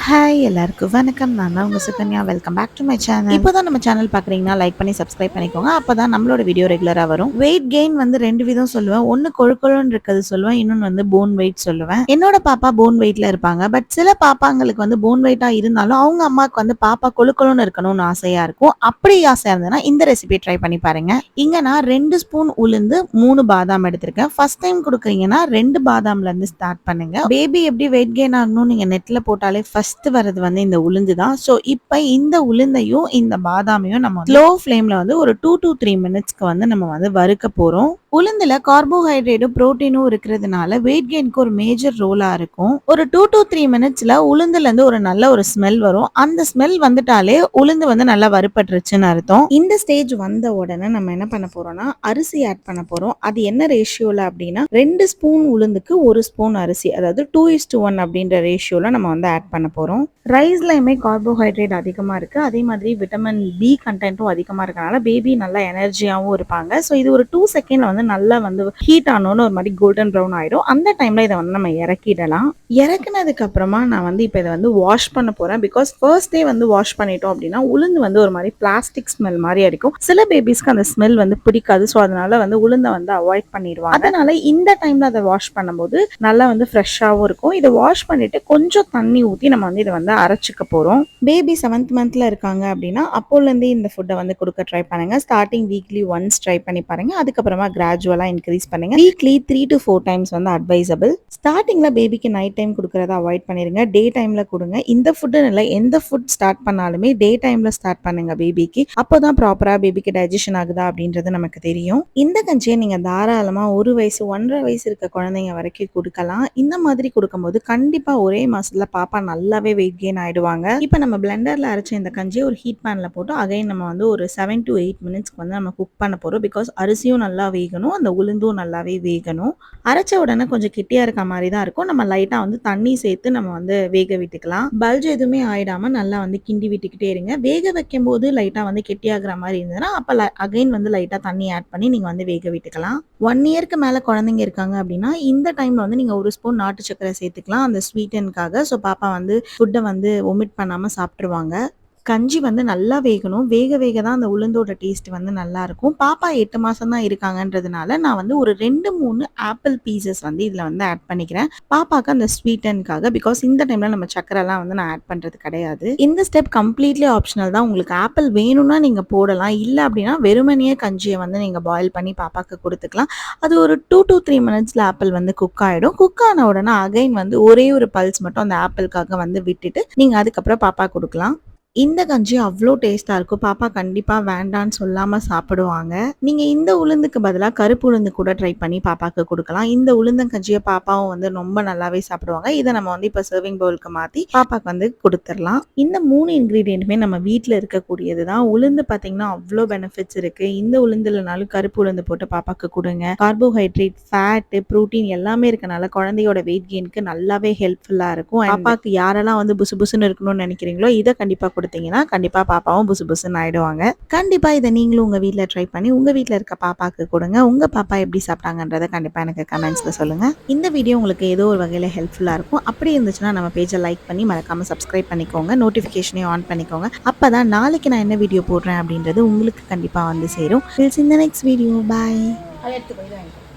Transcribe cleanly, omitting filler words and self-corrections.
Hi எல்லாருக்கும் வணக்கம். நான் தான் உங்க Sukanya. Welcome back to my channel. இப்போதான் நம்ம சேனல் பார்க்குறீங்கன்னா லைக் பண்ணி சப்ஸ்கிரைப் பண்ணிக்கோங்க. அப்பதான் நம்மளோட வீடியோ ரெகுலராக வரும். வெயிட் கெயின் வந்து 2 விதம் சொல்லுவேன். ஒன்று கொழுக்கொழுன்னு இருக்கிறது சொல்லுவேன், இன்னொன்று வந்து போன் வெயிட் சொல்லுவேன். என்னோட பாப்பா போன் வெயிட்ல இருப்பாங்க. பட் சில பாப்பாங்களுக்கு வந்து போன் வெயிட்டா இருந்தாலும் அவங்க அம்மாவுக்கு வந்து பாப்பா கொழுக்கொழுன்னு இருக்கணும்னு ஆசையா இருக்கும். அப்படி ஆசையா இருந்ததுன்னா இந்த ரெசிபி ட்ரை பண்ணி பாருங்க. இங்க நான் 2 ஸ்பூன் உளுந்து 3 பாதாம் எடுத்திருக்கேன். ஃபர்ஸ்ட் டைம் கொடுக்குறீங்கன்னா 2 பாதாம்ல இருந்து ஸ்டார்ட் பண்ணுங்க. பேபி எப்படி வெயிட் கெயின் ஆகணும் நீங்க நெட்ல போட்டாலே ஃபர்ஸ்ட் வரது வந்து இந்த உளுந்து தான். ஸோ இப்போ இந்த உளுந்தையும் இந்த பாதாமையும் நம்ம ஸ்லோ ஃப்ளேம்ல வந்து ஒரு 2 to 3 மினிட்ஸ்க்கு வந்து நம்ம வந்து வறுக்க போறோம். உளுந்துல கார்போஹைட்ரேட்டும் புரோட்டீனும் இருக்கிறதுனால வெயிட் கெயின்க்கு ஒரு மேஜர் ரோலா இருக்கும். ஒரு 2 to 3 மினிட்ஸ்ல உளுந்துல இருந்து ஒரு நல்ல ஒரு ஸ்மெல் வரும். அந்த ஸ்மெல் வந்துட்டாலே உளுந்து வந்து நல்லா வறுபட்டுருச்சுன்னு அர்த்தம். இந்த ஸ்டேஜ் வந்த உடனே நம்ம என்ன பண்ண போறோம்னா அரிசி ஆட் பண்ண போறோம். அது என்ன ரேஷியோல அப்படின்னா 2 ஸ்பூன் உளுந்துக்கு 1 ஸ்பூன் அரிசி, அதாவது 2:1 அப்படின்ற ரேஷியோல நம்ம வந்து ஆட் பண்ண போறோம். ரைஸ்லயுமே கார்போஹைட்ரேட் அதிகமா இருக்கு. அதே மாதிரி விட்டமின் பி கண்டென்ட்டும் அதிகமா இருக்கனால பேபி நல்லா எனர்ஜியாவும் இருப்பாங்க. ஸோ இது ஒரு 2 செகண்ட்ல வந்து நல்லா வந்து ஹீட் ஆனோன்னு ஒரு மாதிரி கோல்டன் ப்ரௌன் ஆயிடும். அந்த டைம்ல இதை வந்து நம்ம இறக்கிடலாம். இறக்குனதுக்கு அப்புறமா நான் வந்து இப்போ இதை வந்து வாஷ் பண்ண போறேன். பிகாஸ் ஃபர்ஸ்ட் டே வந்து வாஷ் பண்ணிட்டோம் அப்படின்னா உளுந்து வந்து ஒரு மாதிரி பிளாஸ்டிக் ஸ்மெல் மாதிரி அடிக்கும். சில பேபிஸ்க்கு அந்த ஸ்மெல் வந்து பிடிக்காது. ஸோ அதனால வந்து உளுந்தை வந்து அவாய்ட் பண்ணிடுவாங்க. அதனால இந்த டைம்ல அதை வாஷ் பண்ணும்போது நல்லா வந்து ஃப்ரெஷ்ஷாகவும் இருக்கும். இதை வாஷ் பண்ணிட்டு கொஞ்சம் தண்ணி ஊற்றி நம்ம வந்து இதை வந்து அரைச்சிக்க போறோம். பேபி 7th மந்த்ல இருக்காங்க அப்படின்னா அப்போலேருந்தே இந்த ஃபுட்டை வந்து கொடுக்க ட்ரை பண்ணுங்க. ஸ்டார்டிங் வீக்லி ஒன்ஸ் ட்ரை பண்ணி பாருங்க. அதுக்கப்புறமா கிராஜுவலா இன்க்ரீஸ் பண்ணுங்க. வீக்லி 3 to 4 டைம்ஸ் வந்து அட்வைசபிள். ஸ்டார்டிங்ல பேபிக்கு நைட் டைம் கொடுக்கறத அவாய்ட் பண்ணிருங்க. டே டைம்ல கொடுங்க. இந்த ஃபுட்டுன்னு இல்லை, எந்த ஃபுட் ஸ்டார்ட் பண்ணாலுமே டே டைம்ல ஸ்டார்ட் பண்ணுங்க பேபிக்கு. அப்போதான் ப்ராப்பரா பேபிக்கு டைஜஷன் ஆகுதா அப்படின்றது நமக்கு தெரியும். இந்த கஞ்சியை நீங்க தாராளமா 1 வயசு 1.5 வயசு இருக்க குழந்தைங்க வரைக்கும் கொடுக்கலாம். இந்த மாதிரி கொடுக்கும்போது கண்டிப்பா ஒரே மாசத்துல பாப்பா நல்லாவே வெயிட் கெயின் ஆயிடுவாங்க. இப்போ நம்ம பிளெண்டர்ல அரைச்ச இந்த கஞ்சியை ஒரு ஹீட் பேன்ல போட்டு அகைன் நம்ம வந்து ஒரு 7 to 8 மினிட்ஸ்க்கு வந்து நம்ம குக் பண்ண போறோம். பிகாஸ் அரிசியும் நல்லா வேகணும், அந்த உளுந்தும் நல்லாவே வேகணும். அரைச்ச உடனே கொஞ்சம் கெட்டியா இருக்க மாதிரி தான் இருக்கும். நம்ம லைட்டா வந்து தண்ணி சேர்த்து நம்ம வந்து வேக விட்டுக்கலாம். பல்ஜ் எதுவுமே ஆயிடாம நல்லா வந்து கிண்டி விட்டுக்கிட்டே இருங்க. வேக வைக்கும் போது லைட்டா வந்து கெட்டியாகிற மாதிரி இருந்ததுன்னா அப்ப அகைன் வந்து லைட்டா தண்ணி ஆட் பண்ணி நீங்க வந்து வேக விட்டுக்கலாம். 1 இயர்க்கு மேல குழந்தைங்க இருக்காங்க அப்படின்னா இந்த டைம்ல வந்து நீங்க 1 ஸ்பூன் நாட்டு சக்கரை சேர்த்துக்கலாம் அந்த ஸ்வீட்டனுக்காக. ஸோ பாப்பா வந்து ஃபுட்டை வந்து ஒமிட் பண்ணாம சாப்பிட்டுருவாங்க. கஞ்சி வந்து நல்லா வேகணும். வேக வேக தான் அந்த உளுந்தோட டேஸ்ட் வந்து நல்லா இருக்கும். பாப்பா 8 மாசம் தான் இருக்காங்கன்றதுனால நான் வந்து ஒரு 2-3 ஆப்பிள் பீசஸ் வந்து இதுல வந்து ஆட் பண்ணிக்கிறேன். பாப்பாக்கு அந்த ஸ்வீட்டனுக்காக. பிகாஸ் இந்த டைம்ல நம்ம சக்கரைலாம் வந்து நான் ஆட் பண்றது கிடையாது. இந்த ஸ்டெப் கம்ப்ளீட்லி ஆப்ஷனல் தான். உங்களுக்கு ஆப்பிள் வேணும்னா நீங்க போடலாம். இல்லை அப்படின்னா வெறுமனையே கஞ்சியை வந்து நீங்க பாயில் பண்ணி பாப்பாக்கு கொடுத்துக்கலாம். அது ஒரு 2 to 3 மினிட்ஸ்ல ஆப்பிள் வந்து குக் ஆயிடும். குக் ஆன உடனே அகைன் வந்து ஒரே ஒரு பல்ஸ் மட்டும் அந்த ஆப்பிளுக்காக வந்து விட்டுட்டு நீங்க அதுக்கப்புறம் பாப்பா கொடுக்கலாம். இந்த கஞ்சி அவ்வளோ டேஸ்ட்டாக இருக்கும். பாப்பா கண்டிப்பாக வேண்டான்னு சொல்லாமல் சாப்பிடுவாங்க. நீங்கள் இந்த உளுந்துக்கு பதிலாக கருப்பு உளுந்து கூட ட்ரை பண்ணி பாப்பாவுக்கு கொடுக்கலாம். இந்த உளுந்தங்கஞ்சியை பாப்பாவும் வந்து ரொம்ப நல்லாவே சாப்பிடுவாங்க. இதை நம்ம வந்து இப்போ சர்விங் பவுலுக்கு மாற்றி பாப்பாவுக்கு வந்து கொடுத்துடலாம். இந்த 3 இன்க்ரீடியண்ட்டுமே நம்ம வீட்டில் இருக்கக்கூடியது தான். உளுந்து பார்த்தீங்கன்னா அவ்வளோ பெனிஃபிட்ஸ் இருக்குது. இந்த உளுந்துலனாலும் கருப்பு உளுந்து போட்டு பாப்பாவுக்கு கொடுங்க. கார்போஹைட்ரேட், ஃபேட்டு, ப்ரோட்டீன் எல்லாமே இருக்கனால குழந்தையோட வெயிட் கெயினுக்கு நல்லாவே ஹெல்ப்ஃபுல்லாக இருக்கும். பாப்பாவுக்கு யாரெல்லாம் வந்து புசு புசுன்னு இருக்கணும்னு நினைக்கிறீங்களோ இதை கண்டிப்பாக கொடுத்தீங்கன்னா கண்டிப்பா பாப்பாவும் புசு புசுன்னு ஆயிடுவாங்க. கண்டிப்பா இதை நீங்களும் உங்க வீட்ல ட்ரை பண்ணி உங்க வீட்ல இருக்க பாப்பாக்கு கொடுங்க. உங்க பாப்பா எப்படி சாப்பிட்டாங்கன்றத கண்டிப்பா எனக்கு கமெண்ட்ஸ்ல சொல்லுங்க. இந்த வீடியோ உங்களுக்கு ஏதோ ஒரு வகையில ஹெல்ப்ஃபுல்லா இருக்கும். அப்படி இருந்துச்சுன்னா நம்ம பேஜை லைக் பண்ணி மறக்காம சப்ஸ்கிரைப் பண்ணிக்கோங்க. நோட்டிபிகேஷனையும் ஆன் பண்ணிக்கோங்க. அப்பதான் நாளைக்கு நான் என்ன வீடியோ போடுறேன் அப்படின்றது உங்களுக்கு கண்டிப்பா வந்து சேரும். We'll see in the next video. Bye.